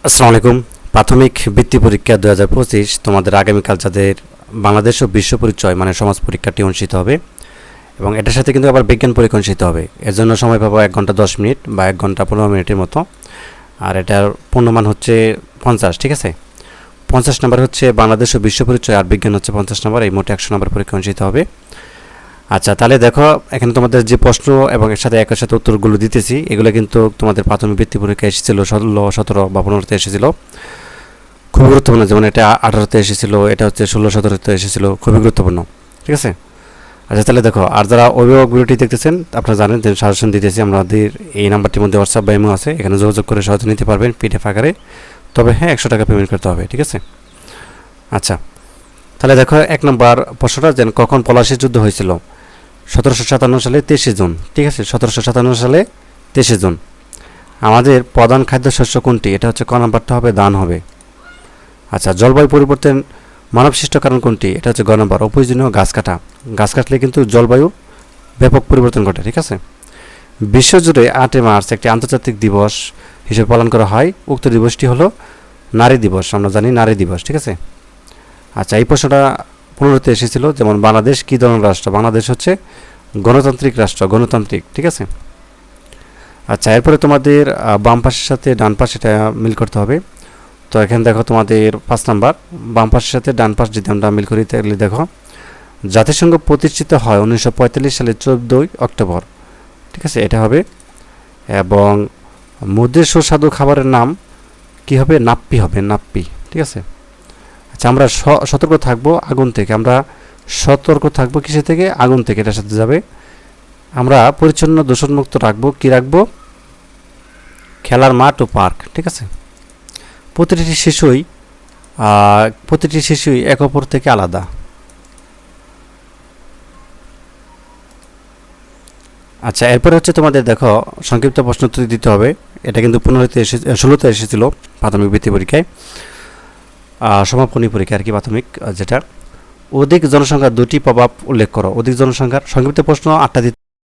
আসসালামু আলাইকুম। প্রাথমিক বৃত্তি পরীক্ষা 2025 তোমাদের আগামীকাল যাদের বাংলাদেশ ও বিশ্ব পরিচয় মানে সমাজ পরীক্ষাটি অনুষ্ঠিত হবে এবং এটার সাথে কিন্তু আবার বিজ্ঞান পরীক্ষা অনুষ্ঠিত হবে। এর জন্য সময় পাবো 1 ঘন্টা 10 মিনিট বা 1 ঘন্টা 15 মিনিটের মতো। আর এটার পূর্ণমান হচ্ছে 50, ঠিক আছে। 50 নম্বর হচ্ছে বাংলাদেশ ও বিশ্ব পরিচয়, আর বিজ্ঞান হচ্ছে 50 নম্বর। এই মোট 100 নম্বর পরীক্ষা অনুষ্ঠিত হবে। আচ্ছা, তাহলে দেখো এখানে তোমাদের যে প্রশ্ন এবং এর সাথে একের সাথে উত্তরগুলো দিতেছি, এগুলো কিন্তু তোমাদের প্রাথমিক বৃত্তি পরীক্ষা এসেছিল 16, 17 বা 15তে এসেছিল। খুব গুরুত্বপূর্ণ, যেমন এটা 18তে এসেছিল, এটা হচ্ছে 16, 17তে এসেছিল, খুবই গুরুত্বপূর্ণ, ঠিক আছে। আচ্ছা, তাহলে দেখো, আর যারা অভিভাবক ভিডিওটি দেখতেছেন আপনারা জানেন যে সাজেশন দিতেছি আমাদের এই নাম্বারটির মধ্যে হোয়াটসঅ্যাপ বা ইমো আছে, এখানে যোগাযোগ করে সহজে নিতে পারবেন পিডিএফ আকারে। তবে হ্যাঁ, 100 টাকা পেমেন্ট করতে হবে, ঠিক আছে। আচ্ছা, তাহলে দেখো 1 নম্বর প্রশ্নটা, যেন কখন পলাশী যুদ্ধ হয়েছিল? 1757 সালে 23 জুন, ঠিক আছে। 1757 সালে 23 জুন। আমাদের প্রধান খাদ্যশস্য কোনটি? এটা হচ্ছে ক নাম্বারটা হবে, ধান হবে। আচ্ছা, জলবায়ু পরিবর্তন মানবসৃষ্ট কারণ কোনটি? এটা হচ্ছে গ নাম্বার, অপ্রয়োজনীয় গাছ কাটা। গাছ কাটলে কিন্তু জলবায়ু ব্যাপক পরিবর্তন ঘটে, ঠিক আছে। বিশ্বজুড়ে 8 মার্চ একটি আন্তর্জাতিক দিবস হিসেবে পালন করা হয়। উক্ত দিবসটি হলো নারী দিবস, আমরা জানি নারী দিবস, ঠিক আছে। আচ্ছা, এই প্রশ্নটা 15তে এসেছিল, যেমন বাংলাদেশ কী ধরনের রাষ্ট্র? বাংলাদেশ হচ্ছে গণতান্ত্রিক রাষ্ট্র, গণতান্ত্রিক, ঠিক আছে। আচ্ছা, এরপরে তোমাদের বাম পাশের সাথে ডান পাশ এটা মিল করতে হবে। তো এখানে দেখো তোমাদের 5 নাম্বার, বাম পাশের সাথে ডান পাশ যদি আমরা মিল করি তাহলে দেখো, জাতিসংঘ প্রতিষ্ঠিত হয় 1945 সালের 14 অক্টোবর, ঠিক আছে, এটা হবে। এবং মুদ্রের সুস্বাদু খাবারের নাম কি হবে? নাপ্পি হবে, নাপ্পি, ঠিক আছে। আচ্ছা, আমরা সতর্ক থাকবো আগুন থেকে। আমরা সতর্ক থাকবো কিসে থেকে? আগুন থেকে, এটার সাথে যাবে। আমরা পরিচ্ছন্ন দূষণমুক্ত রাখবো, কি রাখবো? খেলার মাঠ ও পার্ক, ঠিক আছে। প্রতিটি শিশুই এক অপর থেকে আলাদা। আচ্ছা, এরপরে হচ্ছে তোমাদের দেখো সংক্ষিপ্ত প্রশ্নোত্তর দিতে হবে। এটা কিন্তু 16তে এসেছিল প্রাথমিক বৃত্তি পরীক্ষায়, সমাপনী পরীক্ষা আর কি, প্রাথমিক যেটা। অধিক জনসংখ্যার 2টি প্রভাব উল্লেখ করো। অধিক জনসংখ্যার সংক্ষিপ্ত প্রশ্ন 8টা